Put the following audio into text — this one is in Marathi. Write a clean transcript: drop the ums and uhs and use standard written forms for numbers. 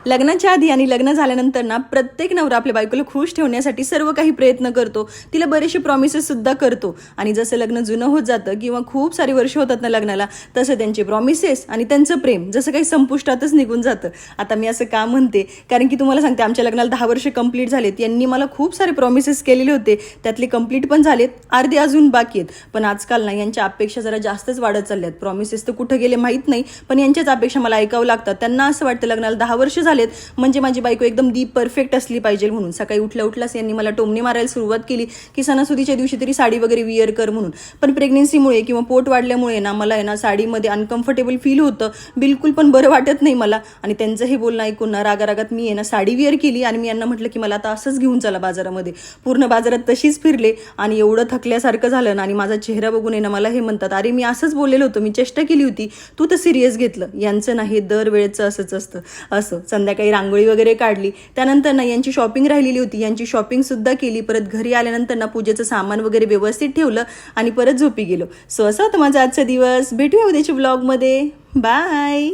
लग्नाच्या आधी आणि लग्न झाल्यानंतर ना प्रत्येक नवरा आपल्या बायकोला खुश ठेवण्यासाठी सर्व काही प्रयत्न करतो, तिला बरेचसे प्रॉमिसेस सुद्धा करतो. आणि जसं लग्न जुनं होत जातं किंवा खूप सारी वर्ष होतात ना लग्नाला, तसं त्यांचे प्रॉमिसेस आणि त्यांचं प्रेम जसं काही संपुष्टातच निघून जातं. आता मी असं का म्हणते, कारण की तुम्हाला सांगते, आमच्या लग्नाला 10 वर्ष कंप्लीट झालेत. यांनी मला खूप सारे प्रॉमिसेस केलेले होते, त्यातले कंप्लीट पण झालेत, अर्धे अजून बाकी आहेत. पण आजकाल ना यांच्या अपेक्षा जरा जास्तच वाढत चालल्यात. प्रॉमिसेस तर कुठं गेले माहीत नाही, पण यांच्याच अपेक्षा मला ऐकावं लागतात. त्यांना असं वाटतं लग्नाला 10 वर्ष झालेत म्हणजे माझी बायको एकदम दी परफेक्ट असली पाहिजे म्हणून. सकाळी उठल्याच यांनी मला टोमणे मारायला सुरुवात केली की सणासुदीच्या दिवशी तरी साडी वगैरे विअर कर म्हणून. पण प्रेग्नेन्सीमुळे किंवा पोट वाढल्यामुळे ना मला आहे ना साडीमध्ये अनकम्फर्टेबल फील होतं, बिलकुल पण बरं वाटत नाही मला. आणि त्यांचं हे बोलणं ऐकून ना रागारागात मी आहे ना साडी विअर केली आणि मी यांना म्हटलं की मला आता असंच घेऊन चला बाजारामध्ये. पूर्ण बाजारात तशीच फिरले आणि एवढं थकल्यासारखं झालं ना. आणि माझा चेहरा बघून आहे ना मला हे म्हणतात, अरे मी असंच बोललेलो होतो, मी चेष्टा केली होती, तू तर सिरियस घेतलं. यांचं नाही, दरवेळेचं असंच असतं. असं संध्याकाळी रांगोळी वगैरे काढली, त्यानंतर ना यांची शॉपिंग राहिलेली होती, यांची शॉपिंग सुद्धा केली. परत घरी आल्यानंतर ना पूजेचं सामान वगैरे व्यवस्थित ठेवलं आणि परत झोपी गेलो. सो असं होतं माझा आजचा दिवस. भेटूया उद्याच्या ब्लॉगमध्ये. बाय.